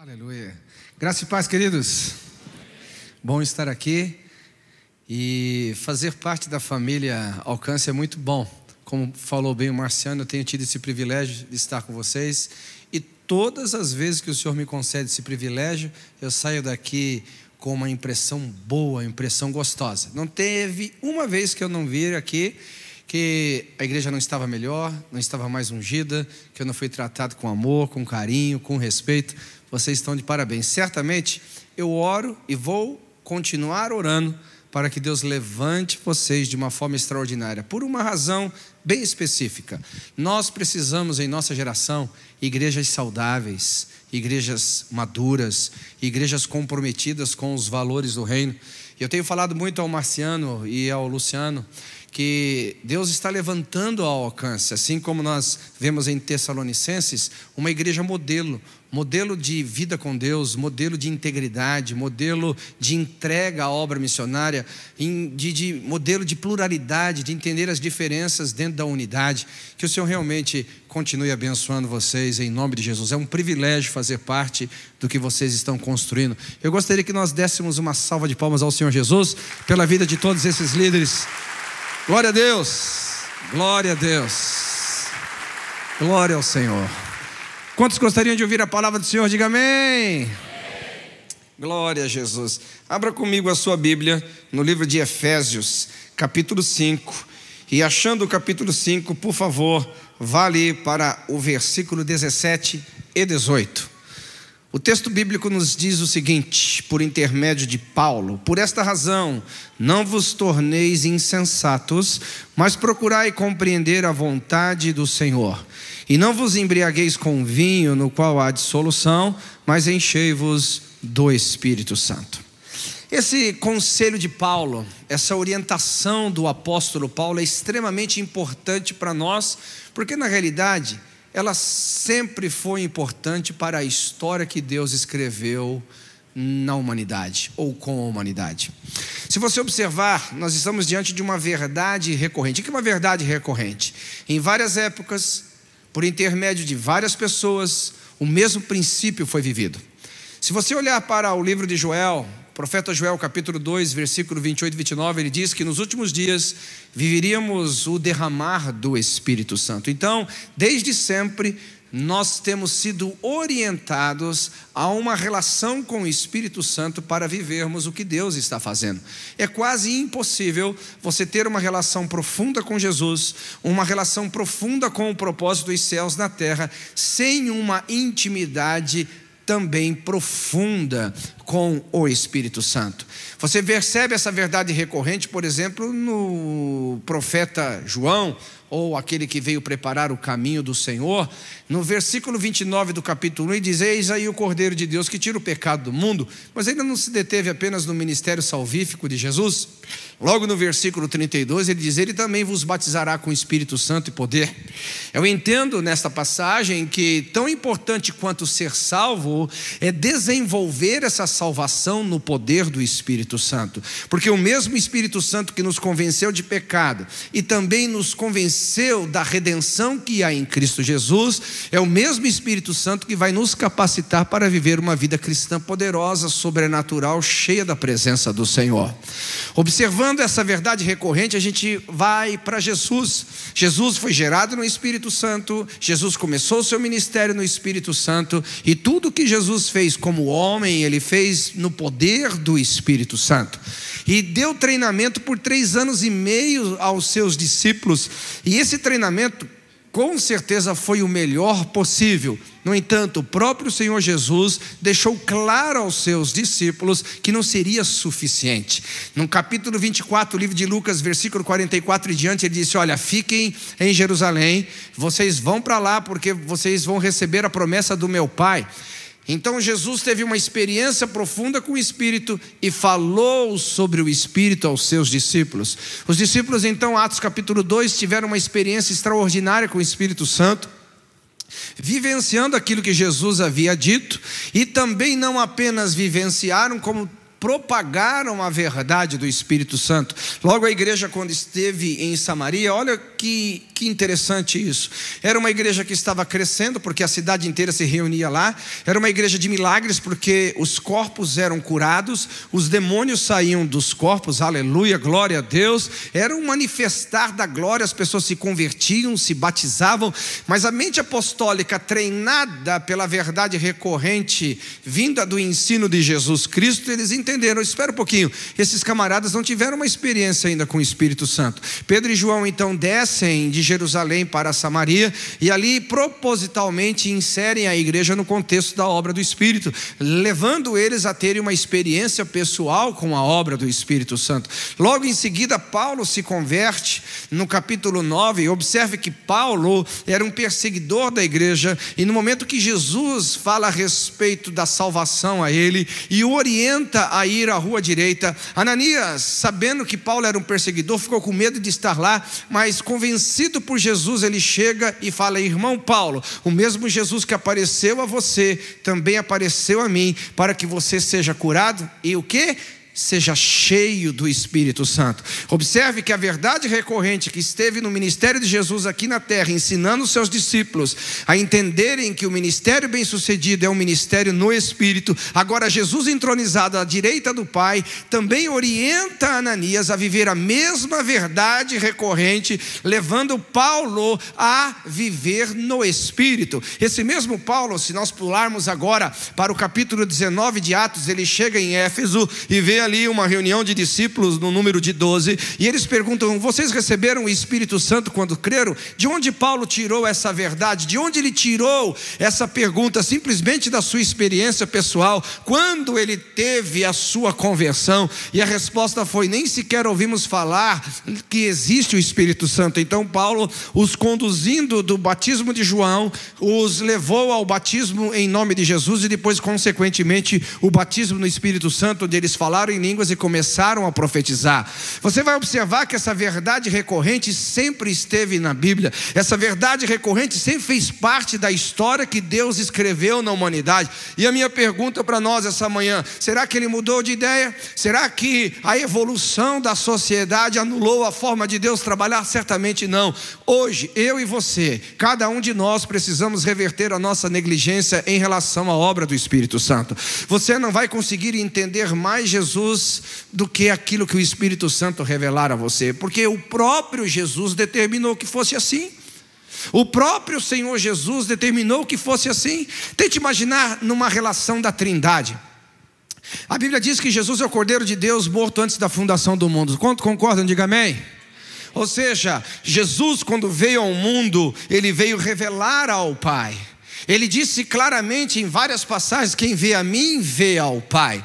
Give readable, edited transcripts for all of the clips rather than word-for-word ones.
Aleluia. Graça e paz, queridos. Bom estar aqui e fazer parte da família Alcance é muito bom. Como falou bem o Marciano, eu tenho tido esse privilégio de estar com vocês. E todas as vezes que o Senhor me concede esse privilégio, eu saio daqui com uma impressão boa, impressão gostosa. Não teve uma vez que eu não vir aqui que a igreja não estava melhor, não estava mais ungida, que eu não fui tratado com amor, com carinho, com respeito. Vocês estão de parabéns. Certamente eu oro e vou continuar orando para que Deus levante vocês de uma forma extraordinária, por uma razão bem específica. Nós precisamos, em nossa geração, igrejas saudáveis, igrejas maduras, igrejas comprometidas com os valores do reino. Eu tenho falado muito ao Marciano e ao Luciano que Deus está levantando ao Alcance, assim como nós vemos em Tessalonicenses, uma igreja modelo de vida com Deus, modelo de integridade, modelo de entrega à obra missionária, modelo de pluralidade, de entender as diferenças dentro da unidade. Que o Senhor realmente continue abençoando vocês em nome de Jesus. É um privilégio fazer parte do que vocês estão construindo. Eu gostaria que nós dessemos uma salva de palmas ao Senhor Jesus pela vida de todos esses líderes. Glória a Deus, glória a Deus, glória ao Senhor. Quantos gostariam de ouvir a palavra do Senhor? Diga amém. Glória a Jesus. Abra comigo a sua Bíblia no livro de Efésios, capítulo 5. E achando o capítulo 5, por favor, vá ali para o versículo 17 e 18. O texto bíblico nos diz o seguinte, por intermédio de Paulo: por esta razão, não vos torneis insensatos, mas procurai compreender a vontade do Senhor. E não vos embriagueis com vinho, no qual há dissolução, mas enchei-vos do Espírito Santo. Esse conselho de Paulo, essa orientação do apóstolo Paulo é extremamente importante para nós, porque na realidade ela sempre foi importante para a história que Deus escreveu na humanidade, ou com a humanidade. Se você observar, nós estamos diante de uma verdade recorrente. O que é uma verdade recorrente? Em várias épocas, por intermédio de várias pessoas, o mesmo princípio foi vivido. Se você olhar para o livro de Joel, profeta Joel, capítulo 2, versículo 28 e 29, ele diz que nos últimos dias viveríamos o derramar do Espírito Santo. Então, desde sempre, nós temos sido orientados a uma relação com o Espírito Santo para vivermos o que Deus está fazendo. É quase impossível você ter uma relação profunda com Jesus, uma relação profunda com o propósito dos céus na terra, sem uma intimidade também profunda com o Espírito Santo. Você percebe essa verdade recorrente, por exemplo, no profeta João, ou aquele que veio preparar o caminho do Senhor. No versículo 29 do capítulo 1, ele diz: eis aí o Cordeiro de Deus que tira o pecado do mundo. Mas ele não se deteve apenas no ministério salvífico de Jesus. Logo no versículo 32 ele diz: ele também vos batizará com Espírito Santo e poder. Eu entendo nesta passagem que tão importante quanto ser salvo é desenvolver essa salvação no poder do Espírito Santo, porque o mesmo Espírito Santo que nos convenceu de pecado e também nos convenceu da redenção que há em Cristo Jesus, é o mesmo Espírito Santo que vai nos capacitar para viver uma vida cristã poderosa, sobrenatural, cheia da presença do Senhor. Observando essa verdade recorrente, a gente vai para Jesus. Jesus foi gerado no Espírito Santo, Jesus começou o seu ministério no Espírito Santo, e tudo que Jesus fez como homem, ele fez no poder do Espírito Santo. E deu treinamento por 3 anos e meio aos seus discípulos, e esse treinamento com certeza foi o melhor possível. No entanto, o próprio Senhor Jesus deixou claro aos seus discípulos que não seria suficiente. No capítulo 24, livro de Lucas, versículo 44 e diante, ele disse: olha, fiquem em Jerusalém, vocês vão para lá porque vocês vão receber a promessa do meu Pai. Então Jesus teve uma experiência profunda com o Espírito e falou sobre o Espírito aos seus discípulos. Os discípulos então, Atos capítulo 2, tiveram uma experiência extraordinária com o Espírito Santo, vivenciando aquilo que Jesus havia dito, e também não apenas vivenciaram, como propagaram a verdade do Espírito Santo. Logo, a igreja, quando esteve em Samaria, olha que interessante isso. Era uma igreja que estava crescendo, porque a cidade inteira se reunia lá. Era uma igreja de milagres, porque os corpos eram curados, os demônios saíam dos corpos, aleluia, glória a Deus. Era um manifestar da glória, as pessoas se convertiam, se batizavam. Mas a mente apostólica, treinada pela verdade recorrente, vinda do ensino de Jesus Cristo, eles entenderam, espera um pouquinho, esses camaradas não tiveram uma experiência ainda com o Espírito Santo. Pedro e João então descem de Jerusalém para Samaria, e ali propositalmente inserem a igreja no contexto da obra do Espírito, levando eles a terem uma experiência pessoal com a obra do Espírito Santo. Logo em seguida, Paulo se converte no capítulo 9, observe que Paulo era um perseguidor da igreja, e no momento que Jesus fala a respeito da salvação a ele, e o orienta a ir à rua direita, Ananias, sabendo que Paulo era um perseguidor, ficou com medo de estar lá, mas convencido por Jesus, ele chega e fala: irmão Paulo, o mesmo Jesus que apareceu a você, também apareceu a mim, para que você seja curado, e o quê? Seja cheio do Espírito Santo. Observe que a verdade recorrente que esteve no ministério de Jesus aqui na terra, ensinando os seus discípulos a entenderem que o ministério bem-sucedido é um ministério no Espírito. Agora Jesus, entronizado à direita do Pai, também orienta Ananias a viver a mesma verdade recorrente, levando Paulo a viver no Espírito. Esse mesmo Paulo, se nós pularmos agora para o capítulo 19 de Atos, ele chega em Éfeso e vê ali uma reunião de discípulos no número de 12, e eles perguntam: vocês receberam o Espírito Santo quando creram? De onde Paulo tirou essa verdade? De onde ele tirou essa pergunta? Simplesmente da sua experiência pessoal, quando ele teve a sua conversão. E a resposta foi: nem sequer ouvimos falar que existe o Espírito Santo. Então Paulo, os conduzindo do batismo de João, os levou ao batismo em nome de Jesus, e depois consequentemente o batismo no Espírito Santo, onde eles falaram em línguas e começaram a profetizar. Você vai observar que essa verdade recorrente sempre esteve na Bíblia. Essa verdade recorrente sempre fez parte da história que Deus escreveu na humanidade. E a minha pergunta para nós essa manhã: será que ele mudou de ideia? Será que a evolução da sociedade anulou a forma de Deus trabalhar? Certamente não. Hoje, eu e você, cada um de nós precisamos reverter a nossa negligência em relação à obra do Espírito Santo. Você não vai conseguir entender mais Jesus do que aquilo que o Espírito Santo revelar a você, porque o próprio Jesus determinou que fosse assim. O próprio Senhor Jesus determinou que fosse assim. Tente imaginar numa relação da Trindade. A Bíblia diz que Jesus é o Cordeiro de Deus, morto antes da fundação do mundo. Quantos concordam? Diga amém. Ou seja, Jesus, quando veio ao mundo, ele veio revelar ao Pai. Ele disse claramente em várias passagens: quem vê a mim, vê ao Pai.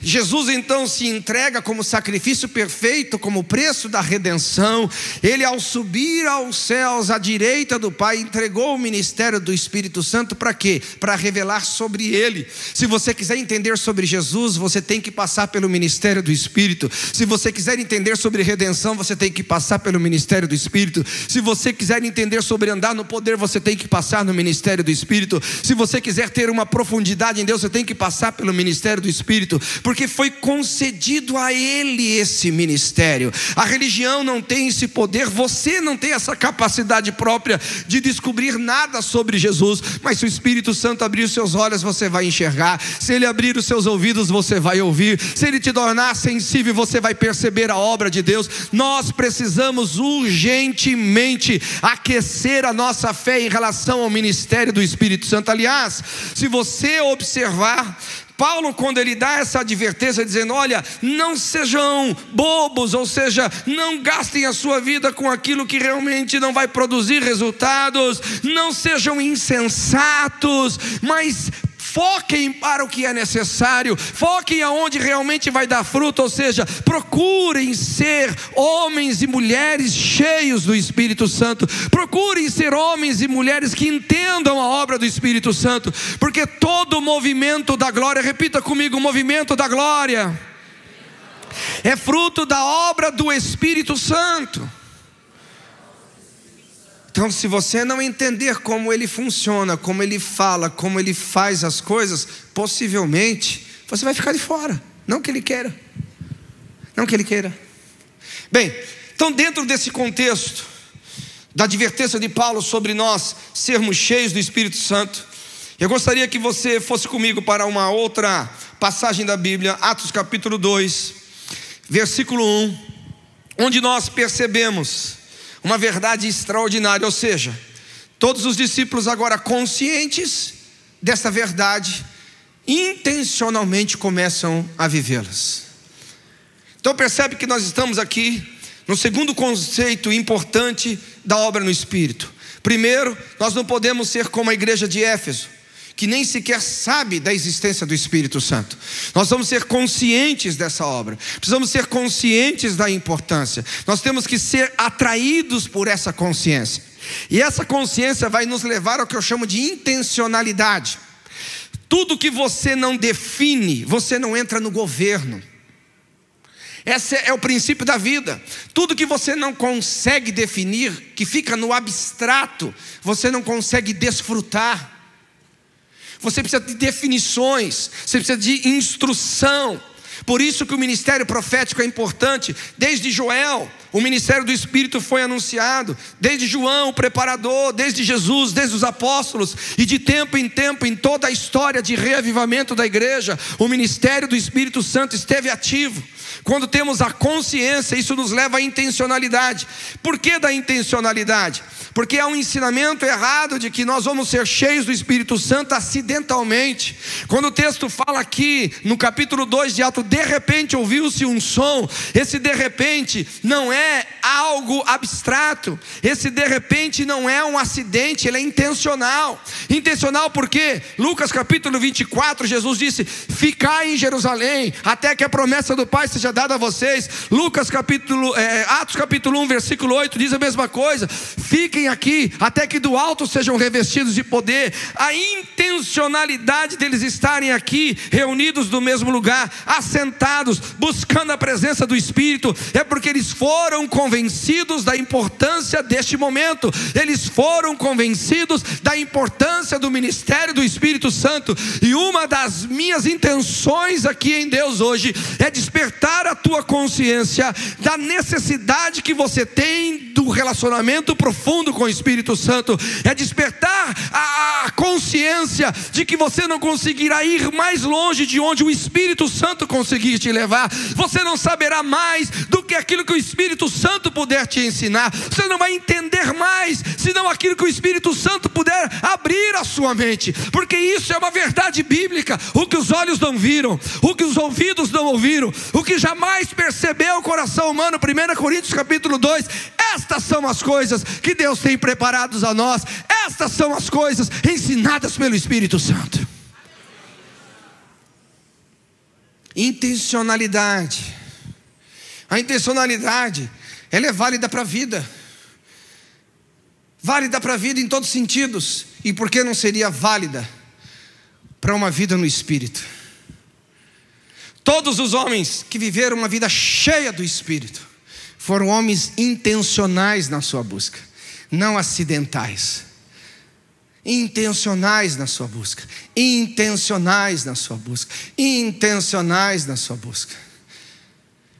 Jesus então se entrega como sacrifício perfeito, como preço da redenção. Ele, ao subir aos céus à direita do Pai, entregou o ministério do Espírito Santo para quê? Para revelar sobre ele. Se você quiser entender sobre Jesus, você tem que passar pelo ministério do Espírito. Se você quiser entender sobre redenção, você tem que passar pelo ministério do Espírito. Se você quiser entender sobre andar no poder, você tem que passar no ministério do Espírito. Se você quiser ter uma profundidade em Deus, você tem que passar pelo ministério do Espírito, porque foi concedido a ele esse ministério. A religião não tem esse poder, você não tem essa capacidade própria de descobrir nada sobre Jesus, mas se o Espírito Santo abrir os seus olhos, você vai enxergar. Se ele abrir os seus ouvidos, você vai ouvir. Se ele te tornar sensível, você vai perceber a obra de Deus. Nós precisamos urgentemente aquecer a nossa fé em relação ao ministério do Espírito Santo. Aliás, se você observar, Paulo, quando ele dá essa advertência, dizendo: olha, não sejam bobos, ou seja, não gastem a sua vida com aquilo que realmente não vai produzir resultados, não sejam insensatos, mas foquem para o que é necessário, foquem aonde realmente vai dar fruto, ou seja, procurem ser homens e mulheres cheios do Espírito Santo, procurem ser homens e mulheres que entendam a obra do Espírito Santo, porque todo movimento da glória, repita comigo, o movimento da glória é fruto da obra do Espírito Santo. Então, se você não entender como ele funciona, como ele fala, como ele faz as coisas, possivelmente você vai ficar de fora. Não que Ele queira. Não que Ele queira. Bem, então dentro desse contexto da advertência de Paulo sobre nós sermos cheios do Espírito Santo, eu gostaria que você fosse comigo para uma outra passagem da Bíblia, Atos capítulo 2, versículo 1, onde nós percebemos uma verdade extraordinária, ou seja, todos os discípulos agora conscientes dessa verdade, intencionalmente começam a vivê-las. Então percebe que nós estamos aqui no segundo conceito importante da obra no Espírito. Primeiro, nós não podemos ser como a igreja de Éfeso, que nem sequer sabe da existência do Espírito Santo. Nós vamos ser conscientes dessa obra, precisamos ser conscientes da importância. Nós temos que ser atraídos por essa consciência, e essa consciência vai nos levar ao que eu chamo de intencionalidade. Tudo que você não define, você não entra no governo. Esse é o princípio da vida. Tudo que você não consegue definir, que fica no abstrato, você não consegue desfrutar. Você precisa de definições, você precisa de instrução. Por isso que o ministério profético é importante. Desde Joel, o ministério do Espírito foi anunciado. Desde João, o preparador, desde Jesus, desde os apóstolos. E de tempo em tempo, em toda a história de reavivamento da igreja, o ministério do Espírito Santo esteve ativo. Quando temos a consciência, isso nos leva à intencionalidade. Por que da intencionalidade? Porque há um ensinamento errado de que nós vamos ser cheios do Espírito Santo acidentalmente. Quando o texto fala aqui no capítulo 2 de Atos, de repente ouviu-se um som. Esse de repente não é algo abstrato. Esse de repente não é um acidente, ele é intencional. Intencional porque Lucas capítulo 24, Jesus disse: ficai em Jerusalém, até que a promessa do Pai seja dada a vocês. Atos capítulo 1, versículo 8 diz a mesma coisa: fiquem aqui, até que do alto sejam revestidos de poder. A intencionalidade deles estarem aqui, reunidos no mesmo lugar, assentados, buscando a presença do Espírito, é porque eles foram convencidos da importância deste momento. Eles foram convencidos da importância do ministério do Espírito Santo. E uma das minhas intenções aqui em Deus hoje é despertar a tua consciência da necessidade que você tem do relacionamento profundo com o Espírito Santo. É despertar a consciência de que você não conseguirá ir mais longe de onde o Espírito Santo conseguir te levar. Você não saberá mais do que aquilo que o Espírito Santo puder te ensinar. Você não vai entender mais senão aquilo que o Espírito Santo puder abrir a sua mente, porque isso é uma verdade bíblica. O que os olhos não viram, o que os ouvidos não ouviram, o que jamais percebeu o coração humano. 1 Coríntios capítulo 2. Estas são as coisas que Deus tem preparadas a nós. Estas são as coisas ensinadas pelo Espírito Santo. Intencionalidade. A intencionalidade, ela é válida para a vida. Válida para a vida em todos os sentidos. E por que não seria válida para uma vida no Espírito? Todos os homens que viveram uma vida cheia do Espírito foram homens intencionais na sua busca, não acidentais. Intencionais na sua busca, intencionais na sua busca, intencionais na sua busca.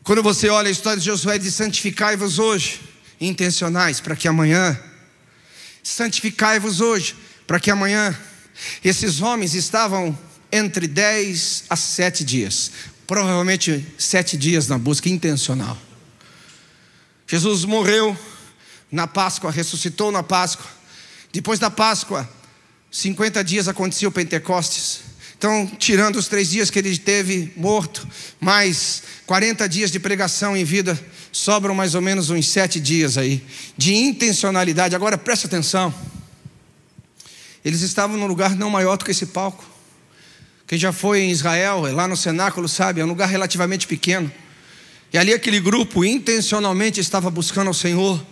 Quando você olha a história de Josué, diz: santificai-vos hoje, intencionais, para que amanhã, santificai-vos hoje, para que amanhã. Esses homens estavam entre 10 a 7 dias, provavelmente 7 dias na busca intencional. Jesus morreu na Páscoa, ressuscitou na Páscoa. Depois da Páscoa, 50 dias acontecia o Pentecostes. Então, tirando os 3 dias que ele teve morto, mais 40 dias de pregação em vida, sobram mais ou menos uns 7 dias aí, de intencionalidade. Agora preste atenção, eles estavam num lugar não maior do que esse palco. Quem já foi em Israel, lá no cenáculo, sabe, é um lugar relativamente pequeno. E ali aquele grupo intencionalmente estava buscando ao Senhor.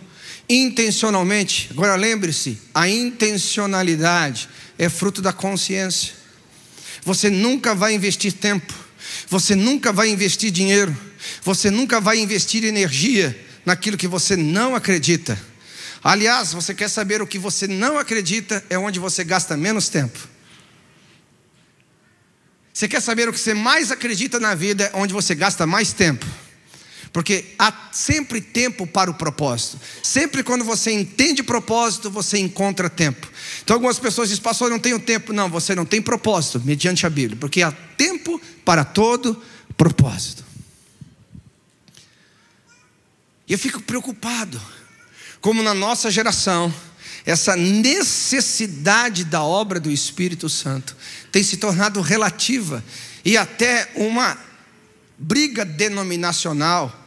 Intencionalmente. Agora lembre-se, a intencionalidade é fruto da consciência. Você nunca vai investir tempo, você nunca vai investir dinheiro, você nunca vai investir energia naquilo que você não acredita. Aliás, você quer saber o que você não acredita, é onde você gasta menos tempo. Você quer saber o que você mais acredita na vida? É onde você gasta mais tempo. Porque há sempre tempo para o propósito. Sempre quando você entende propósito, você encontra tempo. Então algumas pessoas dizem, pastor, eu não tenho tempo. Não, você não tem propósito, mediante a Bíblia. Porque há tempo para todo propósito. E eu fico preocupado, como na nossa geração, essa necessidade da obra do Espírito Santo tem se tornado relativa e até uma briga denominacional.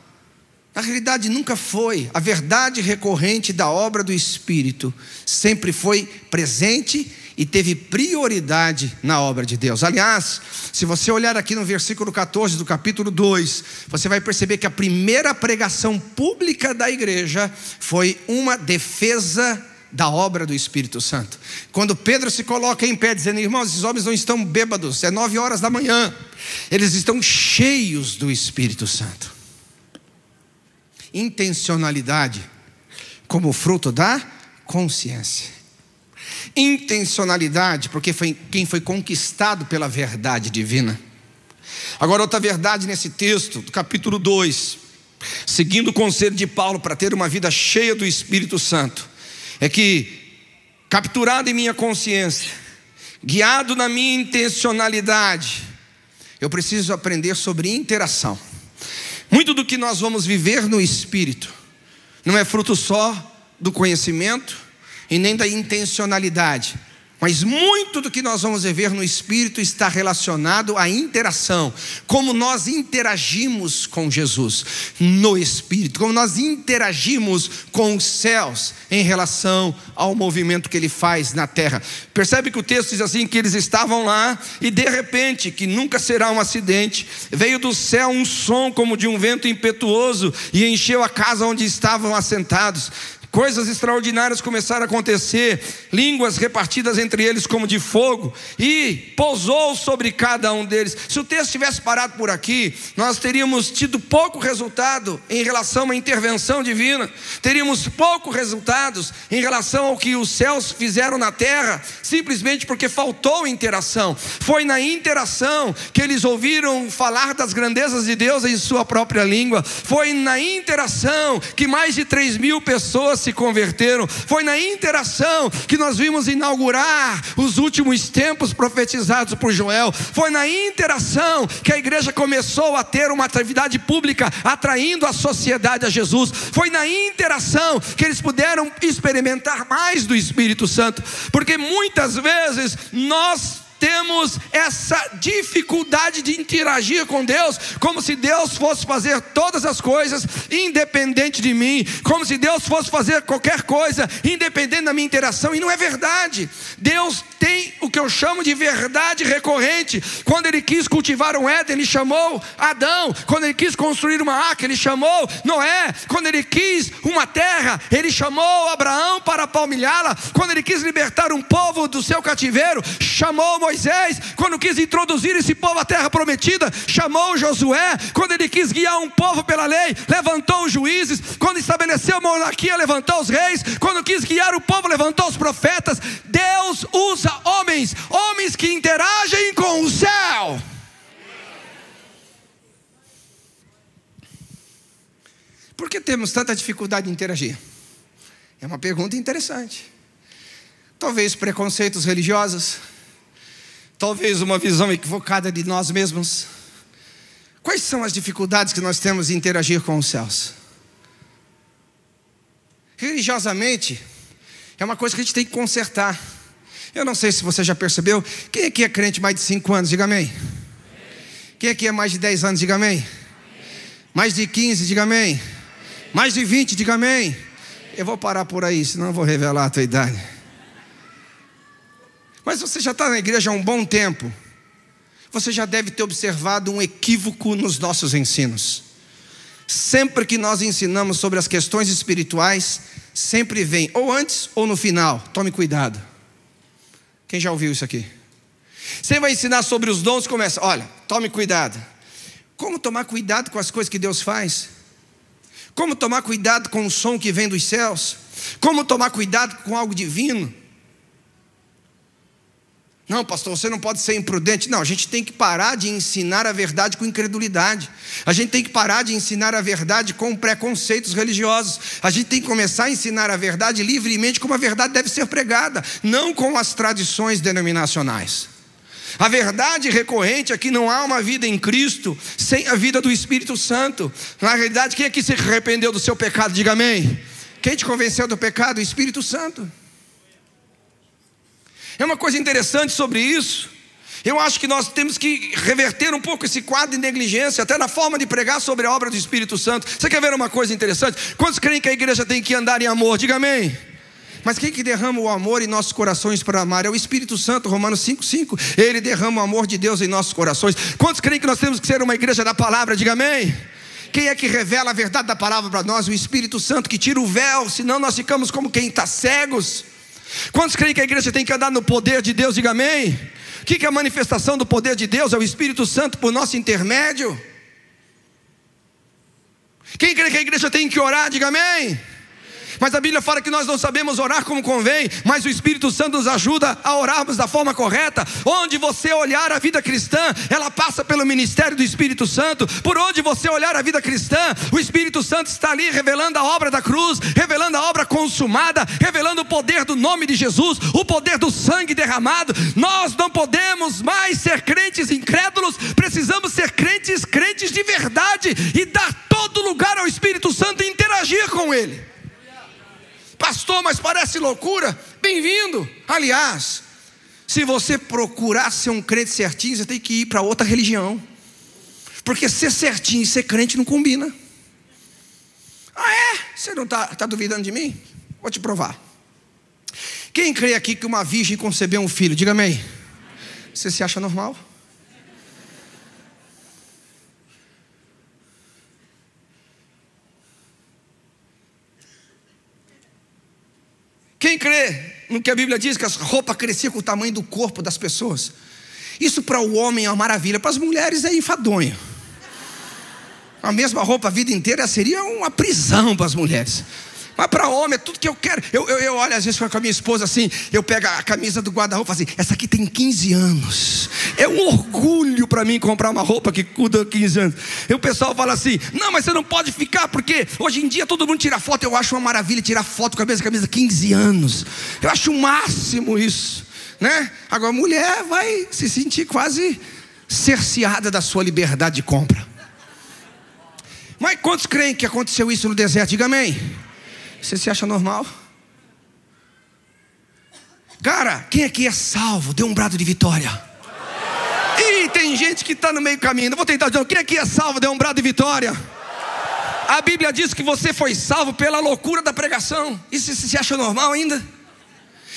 Na realidade nunca foi. A verdade recorrente da obra do Espírito sempre foi presente e teve prioridade na obra de Deus. Aliás, se você olhar aqui no versículo 14 do capítulo 2, você vai perceber que a primeira pregação pública da igreja foi uma defesa da obra do Espírito Santo. Quando Pedro se coloca em pé dizendo, irmãos, esses homens não estão bêbados, é 9 horas da manhã, eles estão cheios do Espírito Santo. Intencionalidade como fruto da consciência. Intencionalidade porque foi quem foi conquistado pela verdade divina. Agora outra verdade nesse texto do capítulo 2, seguindo o conselho de Paulo para ter uma vida cheia do Espírito Santo, é que, capturado em minha consciência, guiado na minha intencionalidade, eu preciso aprender sobre interação. Muito do que nós vamos viver no Espírito não é fruto só do conhecimento e nem da intencionalidade, mas muito do que nós vamos viver no Espírito está relacionado à interação. Como nós interagimos com Jesus no Espírito, como nós interagimos com os céus em relação ao movimento que Ele faz na terra. Percebe que o texto diz assim, que eles estavam lá e de repente, que nunca será um acidente, veio do céu um som como de um vento impetuoso e encheu a casa onde estavam assentados. Coisas extraordinárias começaram a acontecer, línguas repartidas entre eles como de fogo, e pousou sobre cada um deles. Se o texto tivesse parado por aqui, nós teríamos tido pouco resultado em relação a uma intervenção divina, teríamos pouco resultados em relação ao que os céus fizeram na terra, simplesmente porque faltou interação. Foi na interação que eles ouviram falar das grandezas de Deus em sua própria língua, foi na interação que mais de 3.000 pessoas se converteram, foi na interação que nós vimos inaugurar os últimos tempos profetizados por Joel, foi na interação que a igreja começou a ter uma atividade pública atraindo a sociedade a Jesus, foi na interação que eles puderam experimentar mais do Espírito Santo, porque muitas vezes nós temos essa dificuldade de interagir com Deus, como se Deus fosse fazer todas as coisas independente de mim, como se Deus fosse fazer qualquer coisa independente da minha interação, e não é verdade. Deus tem o que eu chamo de verdade recorrente. Quando Ele quis cultivar um Éden, Ele chamou Adão. Quando Ele quis construir uma arca, Ele chamou Noé. Quando Ele quis uma terra, Ele chamou Abraão para palmilhá-la. Quando Ele quis libertar um povo do seu cativeiro, chamou Moisés. Quando quis introduzir esse povo à terra prometida, chamou Josué. Quando Ele quis guiar um povo pela lei, levantou os juízes. Quando estabeleceu a monarquia, levantou os reis. Quando quis guiar o povo, levantou os profetas. Deus usa homens que interagem com o céu. Por que temos tanta dificuldade em interagir? É uma pergunta interessante. Talvez preconceitos religiosos, talvez uma visão equivocada de nós mesmos. Quais são as dificuldades que nós temos em interagir com os céus? Religiosamente, é uma coisa que a gente tem que consertar. Eu não sei se você já percebeu. Quem aqui é crente mais de 5 anos? Diga amém. Quem aqui é mais de 10 anos? Diga amém. Mais de 15? Diga amém. Mais de 20? Diga amém. Eu vou parar por aí, senão eu vou revelar a tua idade. Mas você já está na igreja há um bom tempo. Você já deve ter observado um equívoco nos nossos ensinos. Sempre que nós ensinamos sobre as questões espirituais, sempre vem ou antes ou no final. Tome cuidado. Quem já ouviu isso aqui? Você vai ensinar sobre os dons, começa, olha, tome cuidado. Como tomar cuidado com as coisas que Deus faz? Como tomar cuidado com o som que vem dos céus? Como tomar cuidado com algo divino? Não, pastor, você não pode ser imprudente. Não, a gente tem que parar de ensinar a verdade com incredulidade. A gente tem que parar de ensinar a verdade com preconceitos religiosos. A gente tem que começar a ensinar a verdade livremente como a verdade deve ser pregada, não com as tradições denominacionais. A verdade recorrente é que não há uma vida em Cristo sem a vida do Espírito Santo. Na realidade, quem aqui se arrependeu do seu pecado? Diga amém. Quem te convenceu do pecado? O Espírito Santo. É uma coisa interessante sobre isso. Eu acho que nós temos que reverter um pouco esse quadro de negligência, até na forma de pregar sobre a obra do Espírito Santo. Você quer ver uma coisa interessante? Quantos creem que a igreja tem que andar em amor? Diga amém. Mas quem que derrama o amor em nossos corações para amar? É o Espírito Santo, Romanos 5,5. Ele derrama o amor de Deus em nossos corações. Quantos creem que nós temos que ser uma igreja da palavra? Diga amém. Quem é que revela a verdade da palavra para nós? O Espírito Santo, que tira o véu, senão nós ficamos como quem está cegos. Quantos creem que a igreja tem que andar no poder de Deus? Diga amém. O que é a manifestação do poder de Deus? É o Espírito Santo por nosso intermédio. Quem crê que a igreja tem que orar? Diga amém. Mas a Bíblia fala que nós não sabemos orar como convém, mas o Espírito Santo nos ajuda a orarmos da forma correta. Onde você olhar a vida cristã, ela passa pelo ministério do Espírito Santo. Por onde você olhar a vida cristã, o Espírito Santo está ali revelando a obra da cruz, revelando a obra consumada, revelando o poder do nome de Jesus, o poder do sangue derramado. Nós não podemos mais ser crentes incrédulos, precisamos ser crentes de verdade e dar todo lugar ao Espírito Santo e interagir com Ele. Pastor, mas parece loucura. Bem-vindo. Aliás, se você procurar ser um crente certinho, você tem que ir para outra religião, porque ser certinho e ser crente não combina. Ah, é? Você não está duvidando de mim? Vou te provar. Quem crê aqui que uma virgem concebeu um filho? Diga amém. Você se acha normal? Quem crê no que a Bíblia diz, que a roupa crescia com o tamanho do corpo das pessoas? Isso para o homem é uma maravilha, para as mulheres é enfadonho. A mesma roupa a vida inteira seria uma prisão para as mulheres. Mas para homem é tudo que eu quero. Eu olho às vezes com a minha esposa assim, eu pego a camisa do guarda-roupa assim, essa aqui tem 15 anos. É um orgulho para mim comprar uma roupa que custa 15 anos. E o pessoal fala assim, não, mas você não pode ficar, porque hoje em dia todo mundo tira foto. Eu acho uma maravilha tirar foto com a mesma camisa 15 anos. Eu acho o máximo isso, né? Agora a mulher vai se sentir quase cerceada da sua liberdade de compra. Mas quantos creem que aconteceu isso no deserto? Diga amém. Você se acha normal? Cara, quem aqui é salvo? Dê um brado de vitória. Ih, tem gente que está no meio caminho. Não vou tentar dizer, quem aqui é salvo? Dê um brado de vitória. A Bíblia diz que você foi salvo pela loucura da pregação. Isso você se acha normal ainda?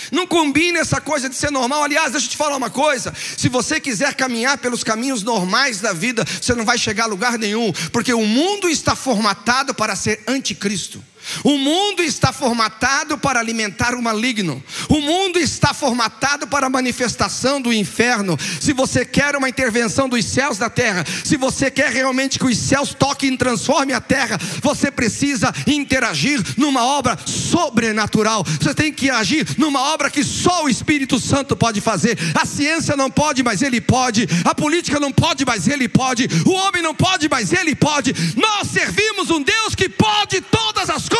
Não combine essa coisa de ser normal. Aliás, deixa eu te falar uma coisa. Se você quiser caminhar pelos caminhos normais da vida, você não vai chegar a lugar nenhum, porque o mundo está formatado para ser anticristo. O mundo está formatado para alimentar o maligno. O mundo está formatado para a manifestação do inferno. Se você quer uma intervenção dos céus da terra, se você quer realmente que os céus toquem e transformem a terra, você precisa interagir numa obra sobrenatural. Você tem que agir numa obra que só o Espírito Santo pode fazer. A ciência não pode, mas Ele pode. A política não pode, mas Ele pode. O homem não pode, mas Ele pode. Nós servimos um Deus que pode todas as coisas.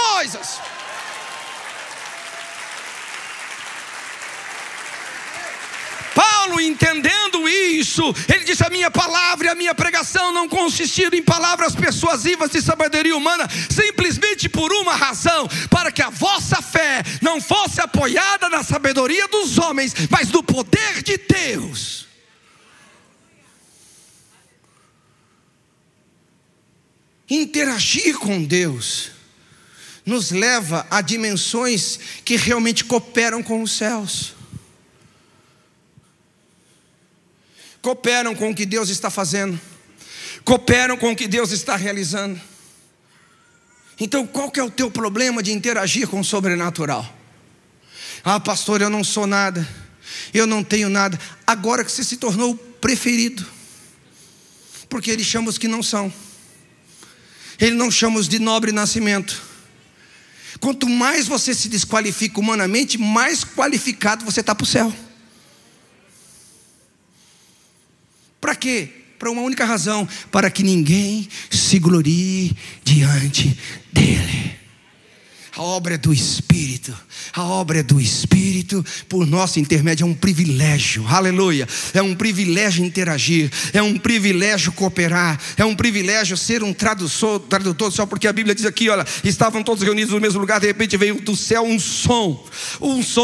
Paulo, entendendo isso, ele disse: a minha palavra e a minha pregação não consistiram em palavras persuasivas de sabedoria humana, simplesmente por uma razão, para que a vossa fé não fosse apoiada na sabedoria dos homens, mas no poder de Deus. Interagir com Deus nos leva a dimensões que realmente cooperam com os céus, cooperam com o que Deus está fazendo, cooperam com o que Deus está realizando. Então qual que é o teu problema de interagir com o sobrenatural? Ah, pastor, eu não sou nada, eu não tenho nada. Agora que você se tornou o preferido, porque Ele chama os que não são, Ele não chama os de nobre nascimento. Quanto mais você se desqualifica humanamente, mais qualificado você está para o céu. Para quê? Para uma única razão: para que ninguém se glorie diante dele. A obra é do Espírito, a obra é do Espírito, por nosso intermédio. É um privilégio, aleluia. É um privilégio interagir, é um privilégio cooperar, é um privilégio ser um tradutor só, porque a Bíblia diz aqui, olha, estavam todos reunidos no mesmo lugar, de repente veio do céu um som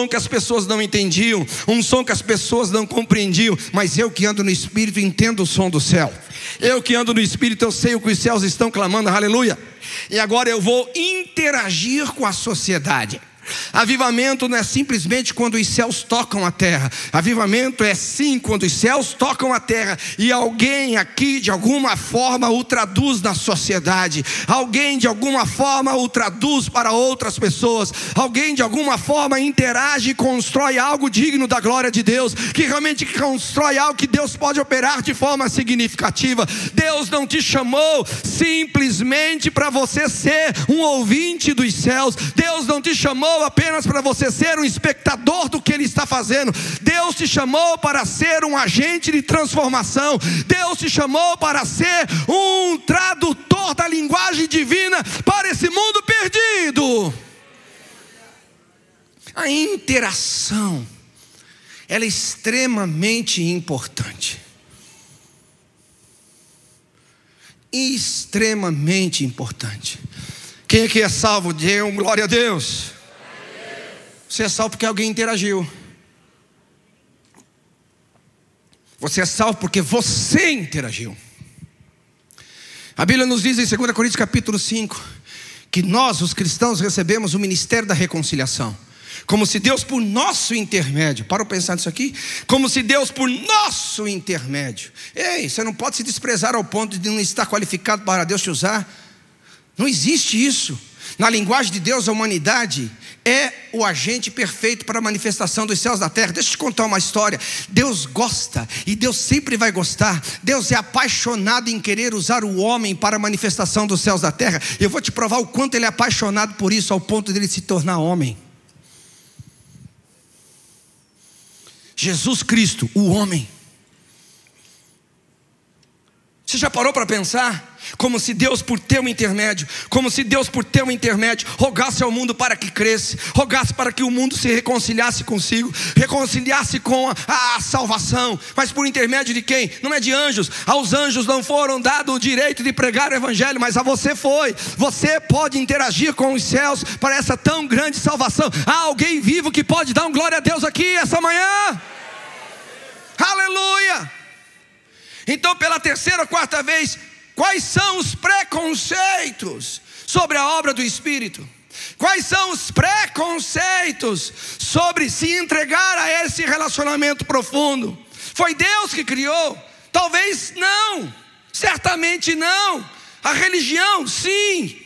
que as pessoas não entendiam, um som que as pessoas não compreendiam, mas eu que ando no Espírito entendo o som do céu. Eu que ando no Espírito, eu sei o que os céus estão clamando, aleluia. E agora eu vou interagir com a sociedade. Avivamento não é simplesmente quando os céus tocam a terra. Avivamento é sim quando os céus tocam a terra e alguém aqui de alguma forma o traduz na sociedade. Alguém de alguma forma o traduz para outras pessoas. Alguém de alguma forma interage e constrói algo digno da glória de Deus, que realmente constrói algo que Deus pode operar de forma significativa. Deus não te chamou simplesmente para você ser um ouvinte dos céus. Deus não te chamou apenas para você ser um espectador do que Ele está fazendo. Deus te chamou para ser um agente de transformação. Deus te chamou para ser um tradutor da linguagem divina para esse mundo perdido. A interação, ela é extremamente importante. Extremamente importante. Quem aqui é salvo? Dê um glória a Deus. Você é salvo porque alguém interagiu. Você é salvo porque você interagiu. A Bíblia nos diz em 2 Coríntios capítulo 5 que nós, os cristãos, recebemos o ministério da reconciliação. Como se Deus por nosso intermédio, para pensar nisso aqui, como se Deus por nosso intermédio. Ei, você não pode se desprezar ao ponto de não estar qualificado para Deus te usar. Não existe isso. Na linguagem de Deus, a humanidade é o agente perfeito para a manifestação dos céus da terra. Deixa eu te contar uma história. Deus gosta, e Deus sempre vai gostar. Deus é apaixonado em querer usar o homem para a manifestação dos céus da terra. Eu vou te provar o quanto Ele é apaixonado por isso, ao ponto de Ele se tornar homem. Jesus Cristo, o homem. Você já parou para pensar? Como se Deus por teu intermédio, rogasse ao mundo para que cresce, rogasse para que o mundo se reconciliasse consigo, reconciliasse com a salvação. Mas por intermédio de quem? Não é de anjos. Aos anjos não foram dado o direito de pregar o evangelho, mas a você foi. Você pode interagir com os céus para essa tão grande salvação. Há alguém vivo que pode dar um glória a Deus aqui essa manhã? Aleluia! Então, pela terceira ou quarta vez, quais são os preconceitos sobre a obra do Espírito? Quais são os preconceitos sobre se entregar a esse relacionamento profundo? Foi Deus que criou? Talvez não, certamente não. A religião, sim.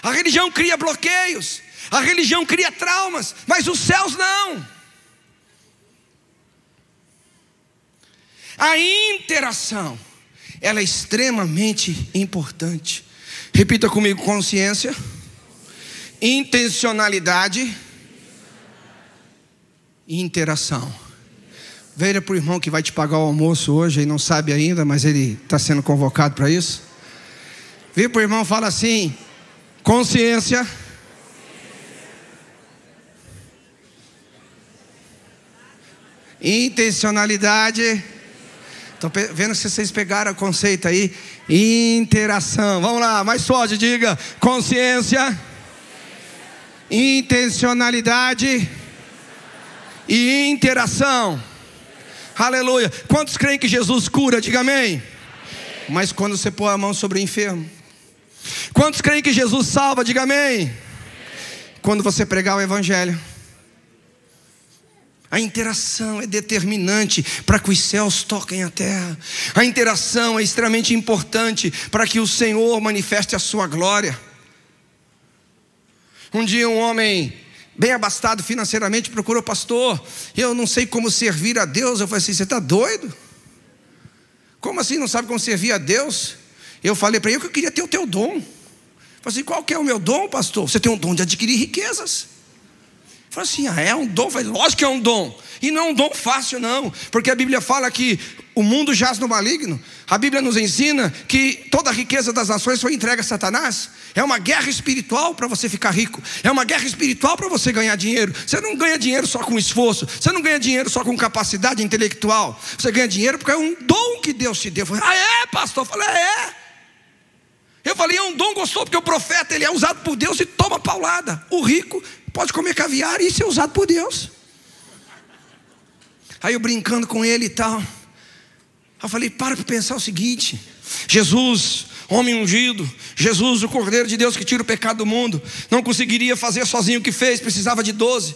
A religião cria bloqueios, a religião cria traumas, mas os céus não. A interação, ela é extremamente importante. Repita comigo: consciência, intencionalidade e interação. Veja para o irmão que vai te pagar o almoço hoje e não sabe ainda, mas ele está sendo convocado para isso. Vira para o irmão e fala assim: consciência, intencionalidade. Estou vendo se vocês pegaram o conceito aí. Interação. Vamos lá, mais forte, diga: consciência, intencionalidade e interação. Aleluia. Quantos creem que Jesus cura? Diga amém. Mas quando você pôr a mão sobre o enfermo. Quantos creem que Jesus salva? Diga amém. Quando você pregar o evangelho. A interação é determinante para que os céus toquem a terra. A interação é extremamente importante para que o Senhor manifeste a sua glória. Um dia um homem bem abastado financeiramente procurou: pastor, eu não sei como servir a Deus. Eu falei assim: você está doido? Como assim não sabe como servir a Deus? Eu falei para ele que eu queria ter o teu dom. Eu falei assim: qual que é o meu dom, pastor? Você tem um dom de adquirir riquezas. Falei assim: é um dom? Falei: lógico que é um dom. E não é um dom fácil não, porque a Bíblia fala que o mundo jaz no maligno. A Bíblia nos ensina que toda a riqueza das nações foi entregue a Satanás. É uma guerra espiritual para você ficar rico. É uma guerra espiritual para você ganhar dinheiro. Você não ganha dinheiro só com esforço. Você não ganha dinheiro só com capacidade intelectual. Você ganha dinheiro porque é um dom que Deus te deu. Eu falei, é, pastor? Eu falei, é. Eu falei, é um dom gostoso, porque o profeta, ele é usado por Deus e toma paulada. O rico pode comer caviar e ser usado por Deus. Aí eu brincando com ele e tal, eu falei, para pensar o seguinte: Jesus, homem ungido, Jesus, o Cordeiro de Deus que tira o pecado do mundo, não conseguiria fazer sozinho o que fez, precisava de 12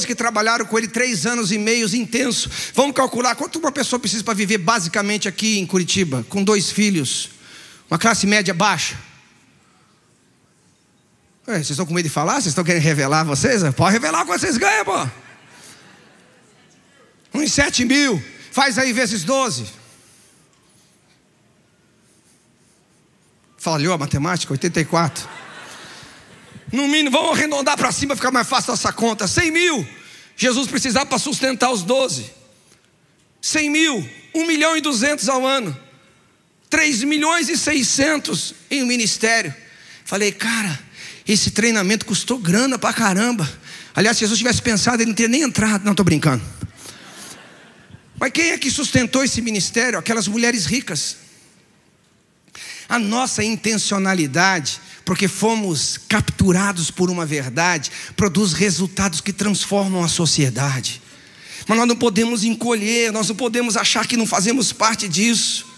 que trabalharam com ele 3 anos e meio intenso. Vamos calcular quanto uma pessoa precisa para viver basicamente aqui em Curitiba, com 2 filhos, uma classe média baixa. Vocês estão com medo de falar? Vocês estão querendo revelar vocês? Pode revelar quanto vocês ganham, pô. Uns 7 mil, faz aí vezes 12. Falhou a matemática, 84. No mínimo, vamos arredondar para cima, ficar mais fácil essa conta. 100 mil, Jesus precisava para sustentar os 12. 100 mil, 1.200.000 ao ano. 3.600.000 em um ministério. Falei, cara, esse treinamento custou grana pra caramba. Aliás, se Jesus tivesse pensado, ele não teria nem entrado. Não, estou brincando. Mas quem é que sustentou esse ministério? Aquelas mulheres ricas. A nossa intencionalidade, porque fomos capturados por uma verdade, produz resultados que transformam a sociedade. Mas nós não podemos encolher, nós não podemos achar que não fazemos parte disso.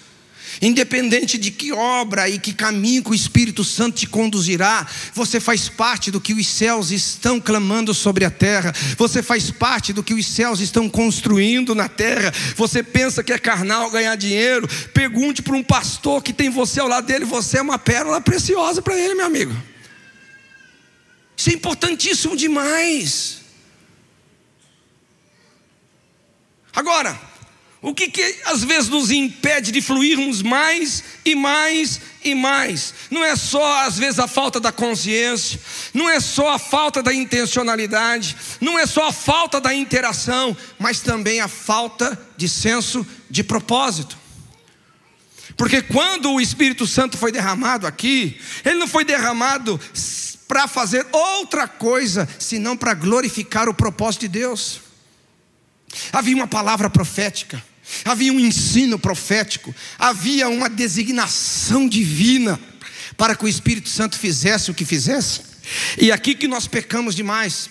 Independente de que obra e que caminho que o Espírito Santo te conduzirá, você faz parte do que os céus estão clamando sobre a terra. Você faz parte do que os céus estão construindo na terra. Você pensa que é carnal ganhar dinheiro? Pergunte para um pastor que tem você ao lado dele. Você é uma pérola preciosa para ele, meu amigo. Isso é importantíssimo demais. Agora, o que às vezes nos impede de fluirmos mais e mais e mais? Não é só às vezes a falta da consciência, não é só a falta da intencionalidade, não é só a falta da interação, mas também a falta de senso de propósito. Porque quando o Espírito Santo foi derramado aqui, ele não foi derramado para fazer outra coisa, senão para glorificar o propósito de Deus. Havia uma palavra profética, havia um ensino profético, havia uma designação divina para que o Espírito Santo fizesse o que fizesse. E aqui que nós pecamos demais,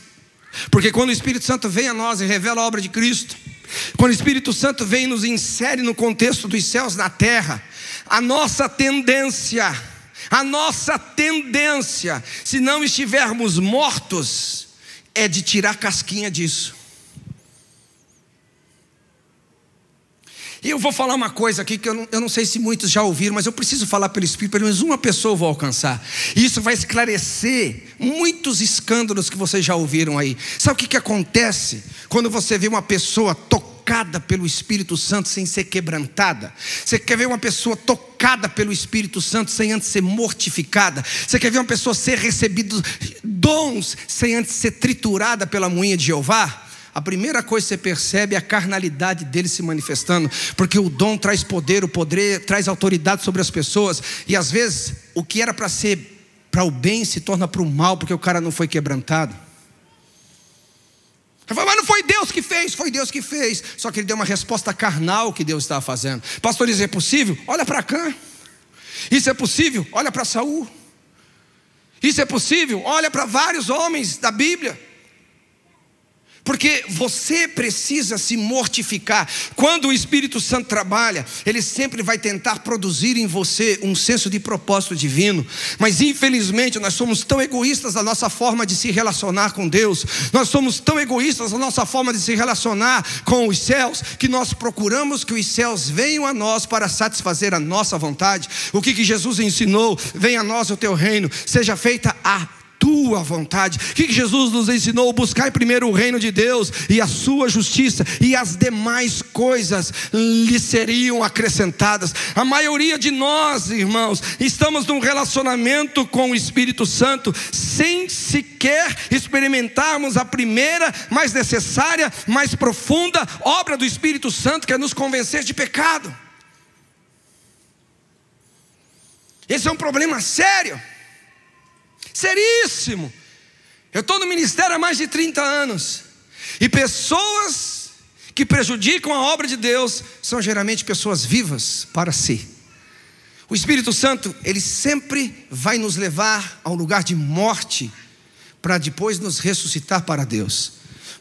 porque quando o Espírito Santo vem a nós e revela a obra de Cristo, quando o Espírito Santo vem e nos insere no contexto dos céus na terra, a nossa tendência, se não estivermos mortos, é de tirar casquinha disso. E eu vou falar uma coisa aqui que eu não sei se muitos já ouviram, mas eu preciso falar pelo Espírito, pelo menos uma pessoa eu vou alcançar. E isso vai esclarecer muitos escândalos que vocês já ouviram aí. Sabe o que acontece quando você vê uma pessoa tocada pelo Espírito Santo sem ser quebrantada? Você quer ver uma pessoa tocada pelo Espírito Santo sem antes ser mortificada? Você quer ver uma pessoa ser recebida dons sem antes ser triturada pela moinha de Jeová? A primeira coisa que você percebe é a carnalidade dele se manifestando, porque o dom traz poder, o poder traz autoridade sobre as pessoas, e às vezes o que era para ser para o bem se torna para o mal, porque o cara não foi quebrantado. Mas não foi Deus que fez, foi Deus que fez, só que ele deu uma resposta carnal que Deus estava fazendo. Pastor, isso é possível? Olha para Cã. Isso é possível? Olha para Saul. Isso é possível? Olha para vários homens da Bíblia. Porque você precisa se mortificar. Quando o Espírito Santo trabalha, ele sempre vai tentar produzir em você um senso de propósito divino. Mas infelizmente nós somos tão egoístas na nossa forma de se relacionar com Deus, nós somos tão egoístas na nossa forma de se relacionar com os céus, que nós procuramos que os céus venham a nós para satisfazer a nossa vontade. O que Jesus ensinou? Venha a nós o teu reino, seja feita a tua vontade. O que Jesus nos ensinou? Buscar primeiro o reino de Deus e a sua justiça, e as demais coisas lhe seriam acrescentadas. A maioria de nós, irmãos, estamos num relacionamento com o Espírito Santo sem sequer experimentarmos a primeira, mais necessária, mais profunda obra do Espírito Santo, que é nos convencer de pecado. Esse é um problema sério, seríssimo. Eu estou no ministério há mais de 30 anos, e pessoas que prejudicam a obra de Deus são geralmente pessoas vivas para si. O Espírito Santo, ele sempre vai nos levar ao lugar de morte, para depois nos ressuscitar para Deus.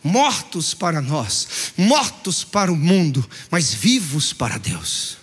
Mortos para nós, mortos para o mundo, mas vivos para Deus.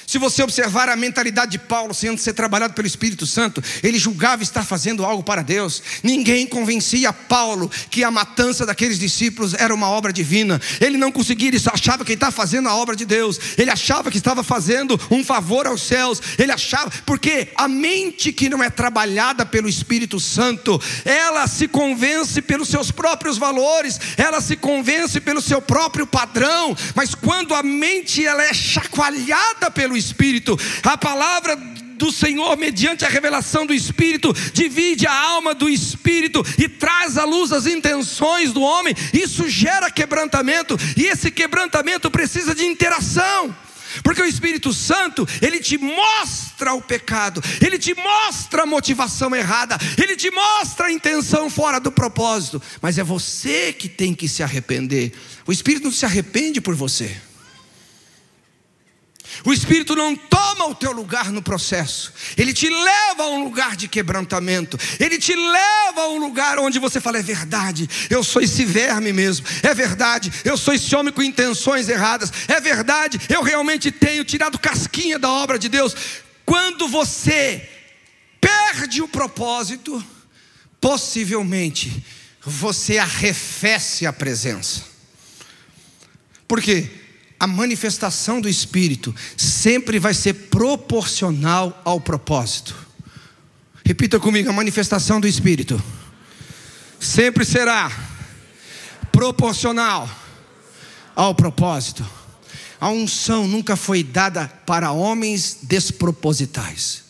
Se você observar a mentalidade de Paulo sendo ser trabalhado pelo Espírito Santo, ele julgava estar fazendo algo para Deus. Ninguém convencia Paulo que a matança daqueles discípulos era uma obra divina. Ele não conseguia, ele só achava que ele estava fazendo a obra de Deus. Ele achava que estava fazendo um favor aos céus. Ele achava, porque a mente que não é trabalhada pelo Espírito Santo, ela se convence pelos seus próprios valores, ela se convence pelo seu próprio padrão. Mas quando a mente ela é chacoalhada pelo Espírito, a palavra do Senhor, mediante a revelação do Espírito, divide a alma do Espírito e traz à luz as intenções do homem. Isso gera quebrantamento, e esse quebrantamento precisa de interação, porque o Espírito Santo, ele te mostra o pecado, ele te mostra a motivação errada, ele te mostra a intenção fora do propósito, mas é você que tem que se arrepender. O Espírito não se arrepende por você. O Espírito não toma o teu lugar no processo. Ele te leva a um lugar de quebrantamento. Ele te leva a um lugar onde você fala: é verdade, eu sou esse verme mesmo. É verdade, eu sou esse homem com intenções erradas. É verdade, eu realmente tenho tirado casquinha da obra de Deus. Quando você perde o propósito, possivelmente você arrefece a presença. Por quê? A manifestação do Espírito sempre vai ser proporcional ao propósito. Repita comigo: a manifestação do Espírito sempre será proporcional ao propósito. A unção nunca foi dada para homens despropositais.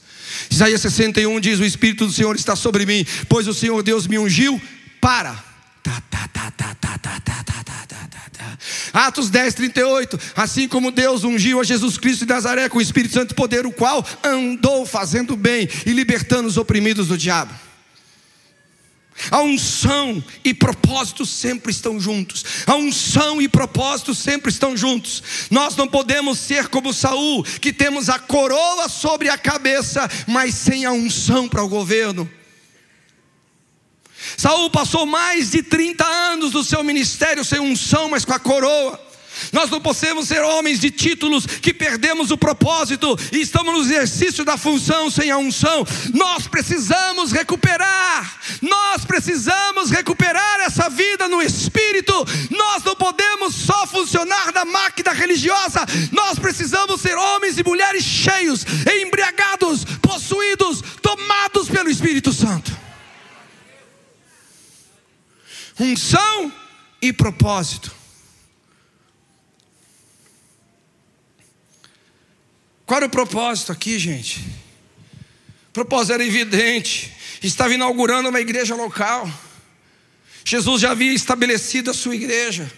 Isaías 61 diz: o Espírito do Senhor está sobre mim, pois o Senhor Deus me ungiu para... Atos 10, 38. Assim como Deus ungiu a Jesus Cristo de Nazaré com o Espírito Santo e poder, o qual andou fazendo bem e libertando os oprimidos do diabo. A unção e propósito sempre estão juntos. A unção e propósito sempre estão juntos. Nós não podemos ser como Saul, que temos a coroa sobre a cabeça, mas sem a unção para o governo. Saul passou mais de 30 anos do seu ministério sem unção, mas com a coroa. Nós não podemos ser homens de títulos que perdemos o propósito e estamos no exercício da função sem a unção. Nós precisamos recuperar essa vida no Espírito. Nós não podemos só funcionar na máquina religiosa. Nós precisamos ser homens e mulheres cheios, embriagados, possuídos, tomados pelo Espírito Santo. Unção e propósito. Qual era o propósito aqui, gente? O propósito era evidente. Estava inaugurando uma igreja local. Jesus já havia estabelecido a sua igreja.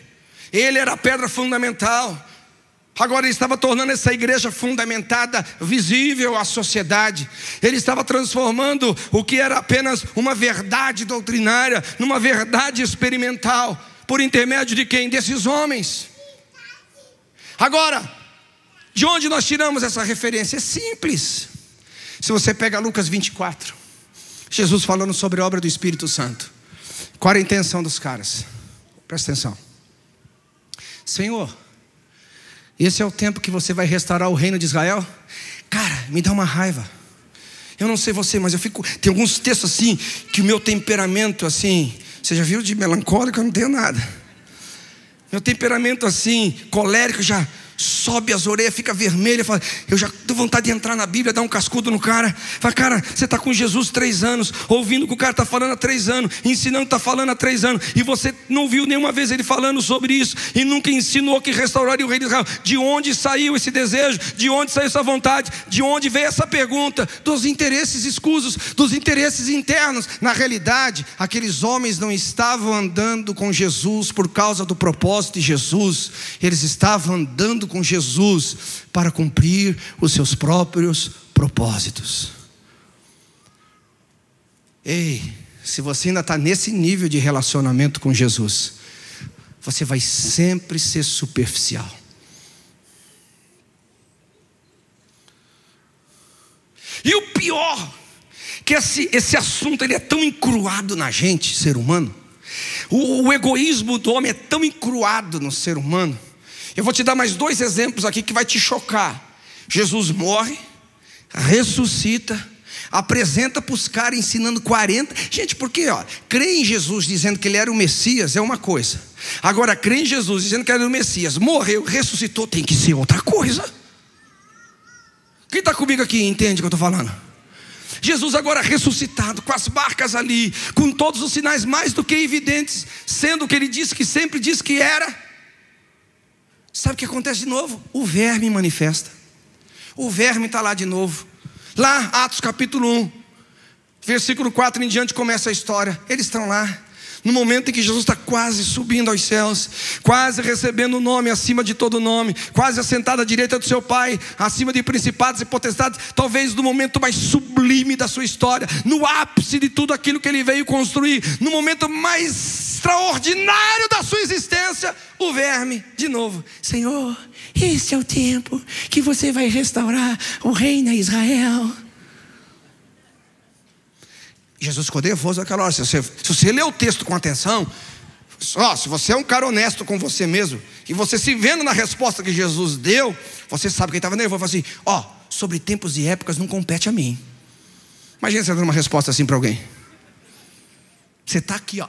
Ele era a pedra fundamental. Agora ele estava tornando essa igreja fundamentada visível à sociedade. Ele estava transformando o que era apenas uma verdade doutrinária numa verdade experimental. Por intermédio de quem? Desses homens. Agora, de onde nós tiramos essa referência? É simples. Se você pega Lucas 24, Jesus falando sobre a obra do Espírito Santo. Qual era a intenção dos caras? Presta atenção. Senhor, esse é o tempo que você vai restaurar o reino de Israel? Cara, me dá uma raiva. Eu não sei você, mas eu fico... Tem alguns textos assim, que o meu temperamento assim... Você já viu de melancólico? Eu não tenho nada. Meu temperamento assim, colérico, já sobe as orelhas, fica vermelha. Fala, eu já tenho vontade de entrar na Bíblia, dar um cascudo no cara. Fala, cara, você está com Jesus 3 anos, ouvindo o que o cara está falando há 3 anos, ensinando, está falando há 3 anos, e você não viu nenhuma vez ele falando sobre isso, e nunca ensinou que restauraria o rei de Israel. De onde saiu esse desejo? De onde saiu essa vontade? De onde veio essa pergunta? Dos interesses escusos, dos interesses internos. Na realidade, aqueles homens não estavam andando com Jesus por causa do propósito de Jesus. Eles estavam andando com Jesus para cumprir os seus próprios propósitos. Ei, se você ainda está nesse nível de relacionamento com Jesus, você vai sempre ser superficial. E o pior, que esse assunto ele é tão encruado na gente, ser humano. O egoísmo do homem é tão encruado no ser humano. Eu vou te dar mais 2 exemplos aqui que vai te chocar. Jesus morre, ressuscita, apresenta para os caras ensinando 40. Gente, porque crer em Jesus dizendo que ele era o Messias é uma coisa. Agora, crer em Jesus dizendo que ele era o Messias, morreu, ressuscitou, tem que ser outra coisa. Quem está comigo aqui entende o que eu estou falando? Jesus agora ressuscitado, com as marcas ali, com todos os sinais mais do que evidentes, sendo o que ele disse que sempre disse que era. Sabe o que acontece de novo? O verme manifesta. O verme está lá de novo. Lá, Atos capítulo 1, versículo 4 em diante começa a história. Eles estão lá, no momento em que Jesus está quase subindo aos céus, quase recebendo o nome acima de todo nome, quase assentado à direita do seu Pai, acima de principados e potestades, talvez no momento mais sublime da sua história, no ápice de tudo aquilo que ele veio construir, no momento mais extraordinário da sua existência, o verme, de novo: Senhor, esse é o tempo que você vai restaurar o reino a Israel. Jesus ficou nervoso naquela hora. Se você ler o texto com atenção, se você é um cara honesto com você mesmo, e você se vendo na resposta que Jesus deu, você sabe que ele estava nervoso. Ele falou assim: sobre tempos e épocas não compete a mim. Imagina você dando uma resposta assim para alguém. Você está aqui,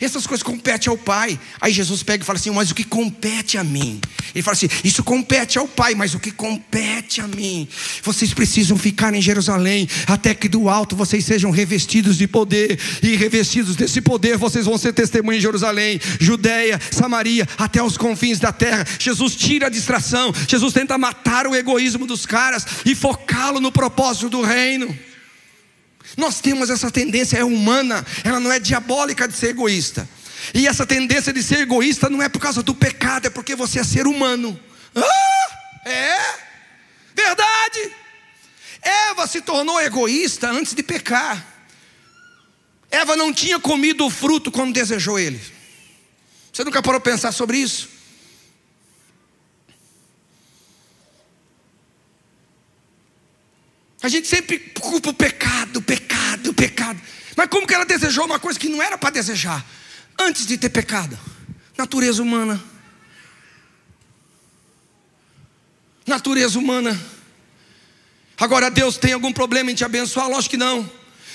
essas coisas competem ao Pai. Aí Jesus pega e fala assim: mas o que compete a mim? Ele fala assim: isso compete ao Pai, mas o que compete a mim? Vocês precisam ficar em Jerusalém, até que do alto vocês sejam revestidos de poder. E revestidos desse poder, vocês vão ser testemunha em Jerusalém, Judeia, Samaria, até os confins da terra. Jesus tira a distração. Jesus tenta matar o egoísmo dos caras e focá-lo no propósito do reino. Nós temos essa tendência, é humana, ela não é diabólica, de ser egoísta. E essa tendência de ser egoísta não é por causa do pecado, é porque você é ser humano. Verdade. Eva se tornou egoísta antes de pecar. Eva não tinha comido o fruto quando desejou ele. Você nunca parou para pensar sobre isso? A gente sempre culpa o pecado. Mas como que ela desejou uma coisa que não era para desejar antes de ter pecado? Natureza humana. Agora, Deus tem algum problema em te abençoar? Lógico que não.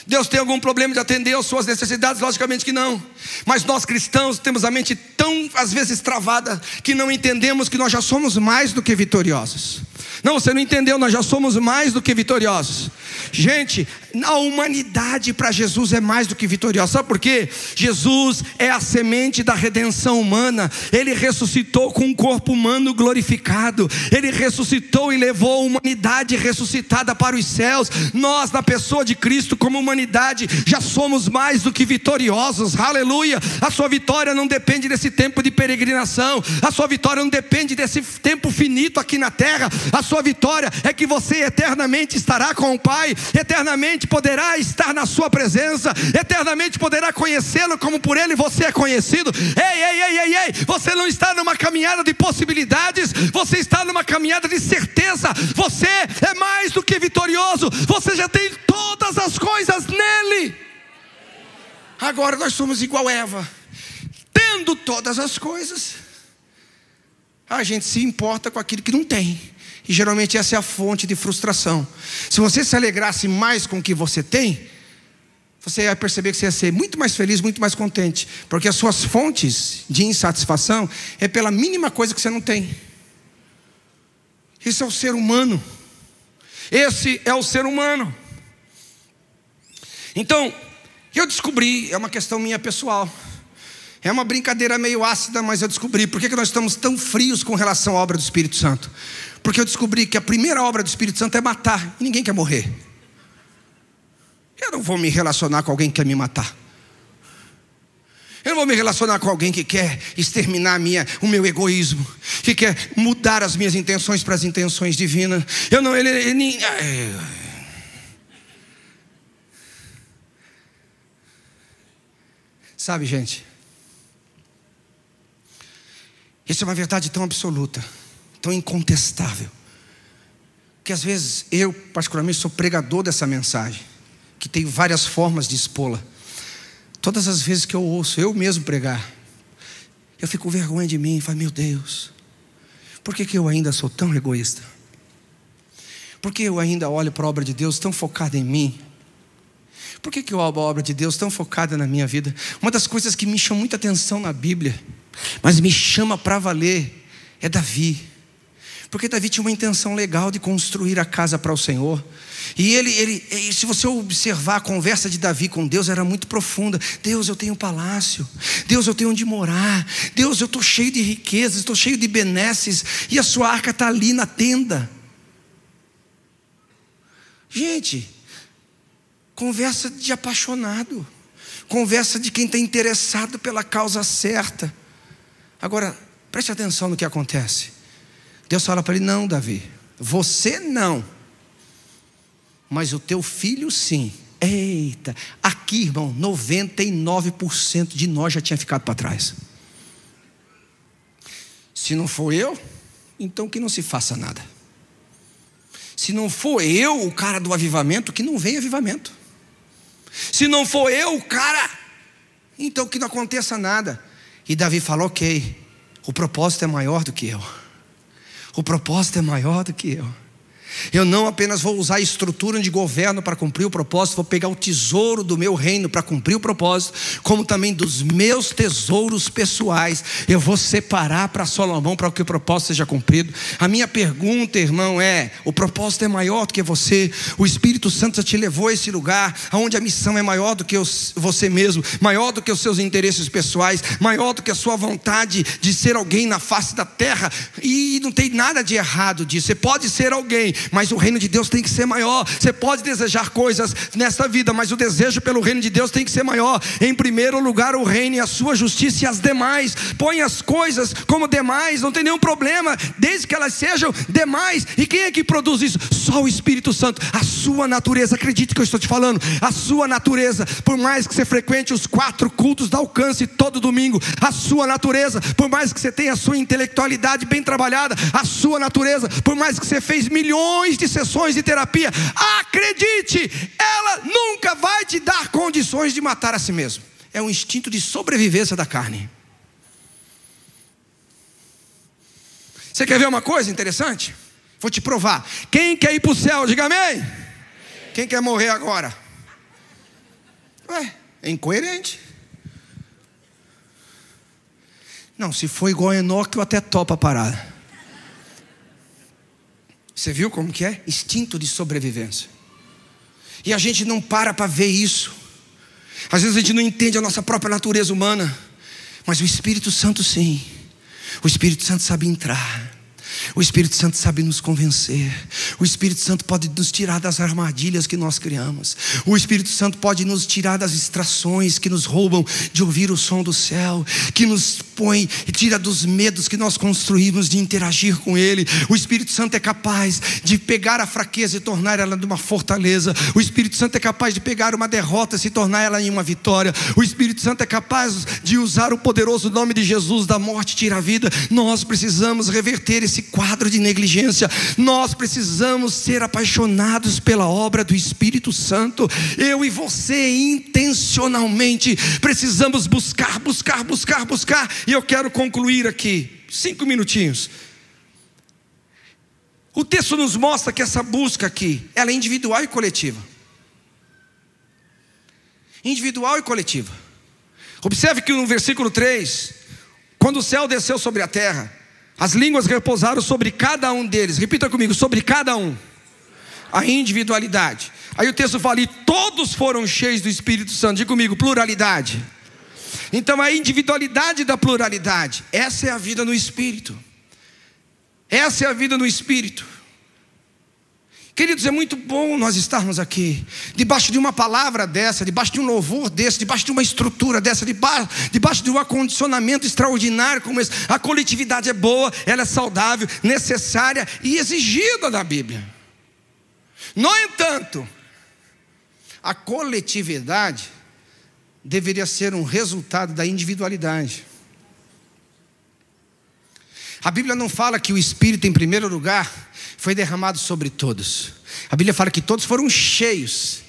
Deus tem algum problema de atender às suas necessidades? Logicamente que não. Mas nós cristãos temos a mente tão, às vezes, travada, que não entendemos que nós já somos mais do que vitoriosos. Não, você não entendeu, nós já somos mais do que vitoriosos. Gente, a humanidade para Jesus é mais do que vitoriosa. Sabe por quê? Jesus é a semente da redenção humana. Ele ressuscitou com um corpo humano glorificado. Ele ressuscitou e levou a humanidade ressuscitada para os céus. Nós, na pessoa de Cristo, como humanidade, já somos mais do que vitoriosos. Aleluia. A sua vitória não depende desse tempo de peregrinação. A sua vitória não depende desse tempo finito aqui na terra. A sua vitória é que você eternamente estará com o Pai, eternamente poderá estar na sua presença, eternamente poderá conhecê-lo como por ele você é conhecido. Ei, você não está numa caminhada de possibilidades, você está numa caminhada de certeza. Você é mais do que vitorioso, você já tem todas as coisas nele. Agora nós somos igual Eva, tendo todas as coisas, a gente se importa com aquilo que não tem. E geralmente essa é a fonte de frustração. Se você se alegrasse mais com o que você tem, você vai perceber que você ia ser muito mais feliz, muito mais contente, porque as suas fontes de insatisfação é pela mínima coisa que você não tem. Isso é o ser humano. Esse é o ser humano. Então, eu descobri, é uma questão minha pessoal, é uma brincadeira meio ácida, mas eu descobri. Por que nós estamos tão frios com relação à obra do Espírito Santo? Porque eu descobri que a primeira obra do Espírito Santo é matar, e ninguém quer morrer. Eu não vou me relacionar com alguém que quer me matar. Eu não vou me relacionar com alguém que quer exterminar o meu egoísmo, que quer mudar as minhas intenções para as intenções divinas. Sabe, gente, isso é uma verdade tão absoluta, tão incontestável, que às vezes eu particularmente sou pregador dessa mensagem, que tem várias formas de expô-la. Todas as vezes que eu ouço eu mesmo pregar, eu fico com vergonha de mim e falo, meu Deus, por que eu ainda sou tão egoísta? Por que eu ainda olho para a obra de Deus tão focada em mim? Por que eu olho a obra de Deus tão focada na minha vida? Uma das coisas que me chama muita atenção na Bíblia, mas me chama para valer, é Davi. Porque Davi tinha uma intenção legal de construir a casa para o Senhor. E se você observar a conversa de Davi com Deus, era muito profunda. Deus, eu tenho um palácio. Deus, eu tenho onde morar. Deus, eu estou cheio de riquezas, estou cheio de benesses, e a sua arca está ali na tenda. Gente, conversa de apaixonado, conversa de quem está interessado pela causa certa. Agora, preste atenção no que acontece. Deus fala para ele, não, Davi, você não, mas o teu filho sim. Eita, aqui, irmão, 99% de nós já tinha ficado para trás. Se não for eu, então que não se faça nada. Se não for eu o cara do avivamento, que não venha avivamento. Se não for eu o cara, então que não aconteça nada. E Davi falou, ok, o propósito é maior do que eu. O propósito é maior do que eu. Eu não apenas vou usar a estrutura de governo para cumprir o propósito, vou pegar o tesouro do meu reino para cumprir o propósito, como também dos meus tesouros pessoais, eu vou separar para Salomão, para que o propósito seja cumprido. A minha pergunta, irmão, é: o propósito é maior do que você? O Espírito Santo já te levou a esse lugar, onde a missão é maior do que você mesmo, maior do que os seus interesses pessoais, maior do que a sua vontade de ser alguém na face da terra. E não tem nada de errado disso. Você pode ser alguém, mas o reino de Deus tem que ser maior. Você pode desejar coisas nesta vida, mas o desejo pelo reino de Deus tem que ser maior. Em primeiro lugar o reino e a sua justiça, e as demais, põe as coisas como demais, não tem nenhum problema, desde que elas sejam demais. E quem é que produz isso? Só o Espírito Santo. A sua natureza, acredite que eu estou te falando, a sua natureza, por mais que você frequente os 4 cultos da Alcance todo domingo, a sua natureza, por mais que você tenha a sua intelectualidade bem trabalhada, a sua natureza, por mais que você fez milhões de sessões de terapia, acredite, ela nunca vai te dar condições de matar a si mesmo. É um instinto de sobrevivência da carne. Você quer ver uma coisa interessante? Vou te provar. Quem quer ir para o céu, diga amém. Quem quer morrer agora? Ué, é incoerente. Não, se for igual a Enoque, eu até topo a parada. Você viu como que é? Instinto de sobrevivência. E a gente não para ver isso. Às vezes a gente não entende a nossa própria natureza humana, mas o Espírito Santo sim. O Espírito Santo sabe entrar. O Espírito Santo sabe nos convencer. O Espírito Santo pode nos tirar das armadilhas que nós criamos. O Espírito Santo pode nos tirar das distrações que nos roubam de ouvir o som do céu, que nos põe e tira dos medos que nós construímos de interagir com Ele. O Espírito Santo é capaz de pegar a fraqueza e tornar ela numa fortaleza. O Espírito Santo é capaz de pegar uma derrota e se tornar ela em uma vitória. O Espírito Santo é capaz de usar o poderoso nome de Jesus, da morte tira a vida. Nós precisamos reverter esse quadro de negligência. Nós precisamos ser apaixonados pela obra do Espírito Santo. Eu e você intencionalmente precisamos buscar. E eu quero concluir aqui 5 minutinhos. O texto nos mostra que essa busca aqui, ela é individual e coletiva. individual e coletiva. Observe que no versículo 3, quando o céu desceu sobre a terra, as línguas repousaram sobre cada um deles. Repita comigo, sobre cada um. A individualidade. Aí o texto fala, e todos foram cheios do Espírito Santo. Diga comigo, pluralidade. Então a individualidade da pluralidade, essa é a vida no Espírito. Essa é a vida no Espírito. Queridos, é muito bom nós estarmos aqui, debaixo de uma palavra dessa, debaixo de um louvor desse, debaixo de uma estrutura dessa, debaixo de um acondicionamento extraordinário como esse. A coletividade é boa, ela é saudável, necessária e exigida na Bíblia. No entanto, a coletividade deveria ser um resultado da individualidade. A Bíblia não fala que o Espírito, em primeiro lugar, foi derramado sobre todos. A Bíblia fala que todos foram cheios,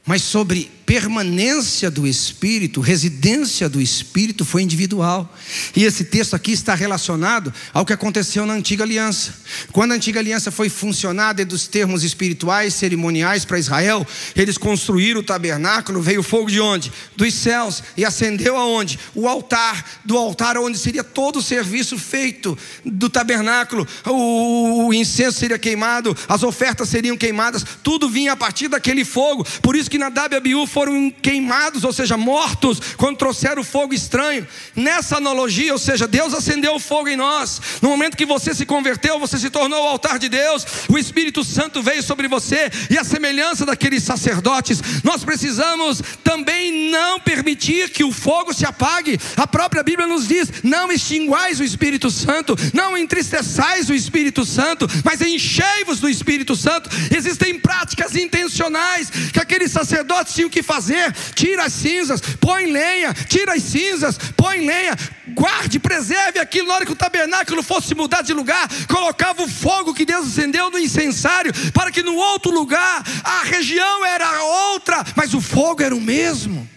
mas sobre permanência do Espírito, residência do Espírito foi individual. E esse texto aqui está relacionado ao que aconteceu na Antiga Aliança. Quando a Antiga Aliança foi funcionar dentro dos termos espirituais, cerimoniais para Israel, eles construíram o tabernáculo, veio fogo de onde? Dos céus, e acendeu aonde? O altar, do altar onde seria todo o serviço feito do tabernáculo, o incenso seria queimado, as ofertas seriam queimadas, tudo vinha a partir daquele fogo. Por isso que Nadab e Abiú foram queimados, ou seja, mortos, quando trouxeram o fogo estranho. Nessa analogia, ou seja, Deus acendeu o fogo em nós. No momento que você se converteu, você se tornou o altar de Deus, o Espírito Santo veio sobre você, e a semelhança daqueles sacerdotes, nós precisamos também não permitir que o fogo se apague. A própria Bíblia nos diz, não extinguais o Espírito Santo, não entristeçais o Espírito Santo, mas enchei-vos do Espírito Santo. Existem práticas intencionais que aqueles sacerdotes tinham que fazer. Tira as cinzas, põe lenha, tira as cinzas, põe lenha, guarde, preserve aquilo. Na hora que o tabernáculo fosse mudar de lugar, colocava o fogo que Deus acendeu no incensário, para que no outro lugar, a região era outra, mas o fogo era o mesmo.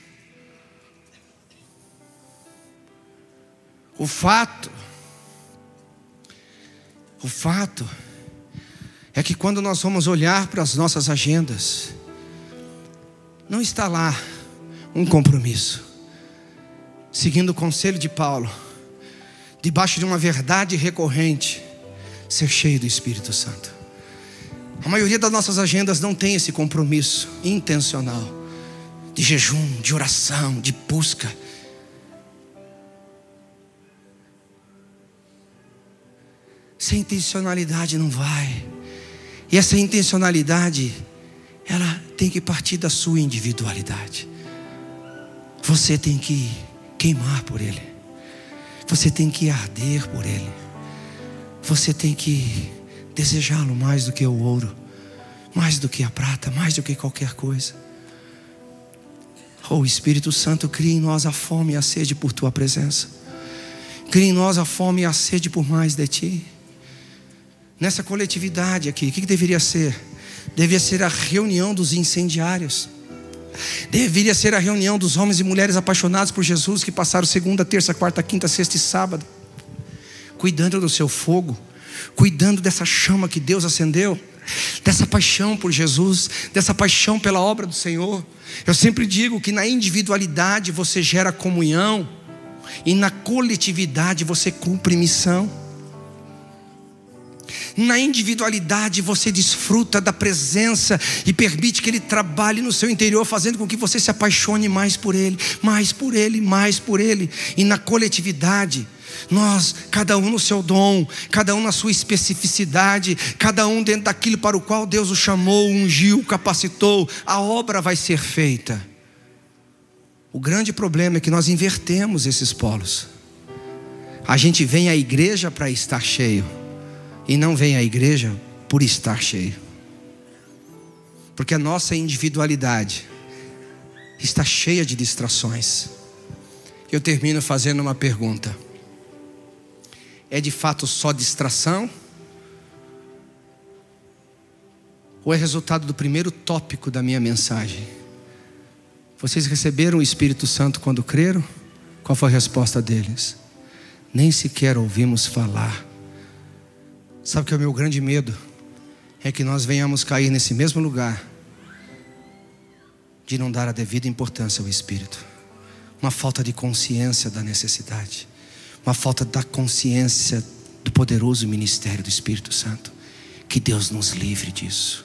O fato é que quando nós vamos olhar para as nossas agendas, não está lá um compromisso, seguindo o conselho de Paulo, debaixo de uma verdade recorrente, ser cheio do Espírito Santo. A maioria das nossas agendas não tem esse compromisso intencional, de jejum, de oração, de busca. Sem intencionalidade não vai. E essa intencionalidade, ela tem que partir da sua individualidade. Você tem que queimar por Ele. Você tem que arder por Ele. Você tem que desejá-lo mais do que o ouro, mais do que a prata, mais do que qualquer coisa. Oh, Espírito Santo, cria em nós a fome e a sede por Tua presença. Cria em nós a fome e a sede por mais de Ti. Nessa coletividade aqui, o que deveria ser? Deveria ser a reunião dos incendiários. Deveria ser a reunião dos homens e mulheres apaixonados por Jesus, que passaram segunda, terça, quarta, quinta, sexta e sábado, cuidando do seu fogo, cuidando dessa chama que Deus acendeu, dessa paixão por Jesus, dessa paixão pela obra do Senhor. Eu sempre digo que na individualidade você gera comunhão, e na coletividade você cumpre missão. Na individualidade você desfruta da presença e permite que Ele trabalhe no seu interior, fazendo com que você se apaixone mais por Ele, mais por Ele, mais por Ele. E na coletividade, nós, cada um no seu dom, cada um na sua especificidade, cada um dentro daquilo para o qual Deus o chamou, ungiu, capacitou, a obra vai ser feita. O grande problema é que nós invertemos esses polos. A gente vem à igreja para estar cheio, e não vem à igreja por estar cheio. Porque a nossa individualidade está cheia de distrações. Eu termino fazendo uma pergunta: é de fato só distração? Ou é resultado do primeiro tópico da minha mensagem? Vocês receberam o Espírito Santo quando creram? Qual foi a resposta deles? Nem sequer ouvimos falar. Sabe o que é o meu grande medo? É que nós venhamos cair nesse mesmo lugar, de não dar a devida importância ao Espírito, uma falta de consciência da necessidade, uma falta da consciência do poderoso ministério do Espírito Santo. Que Deus nos livre disso.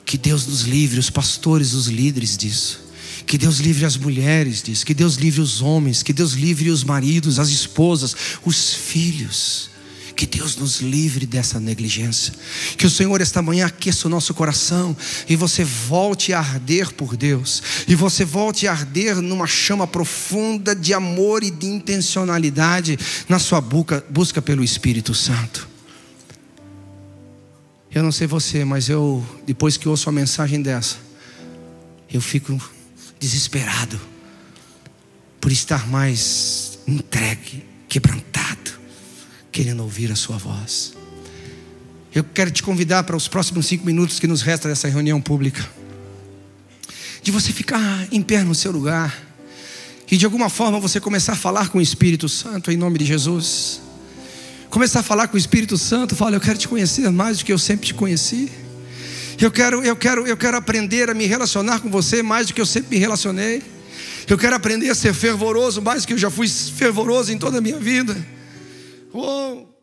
Que Deus nos livre, os pastores, os líderes disso. Que Deus livre as mulheres disso. Que Deus livre os homens. Que Deus livre os maridos, as esposas, os filhos. Que Deus nos livre dessa negligência. Que o Senhor esta manhã aqueça o nosso coração e você volte a arder por Deus. E você volte a arder numa chama profunda de amor e de intencionalidade na sua busca pelo Espírito Santo. Eu não sei você, mas eu, depois que ouço uma mensagem dessa, eu fico desesperado por estar mais entregue, quebrantado, querendo ouvir a sua voz. Eu quero te convidar para os próximos 5 minutos que nos resta dessa reunião pública, de você ficar em pé no seu lugar e de alguma forma você começar a falar com o Espírito Santo em nome de Jesus. Começar a falar com o Espírito Santo. Fala: eu quero te conhecer mais do que eu sempre te conheci. Eu quero aprender a me relacionar com você mais do que eu sempre me relacionei. Eu quero aprender a ser fervoroso mais do que eu já fui fervoroso em toda a minha vida. Uou!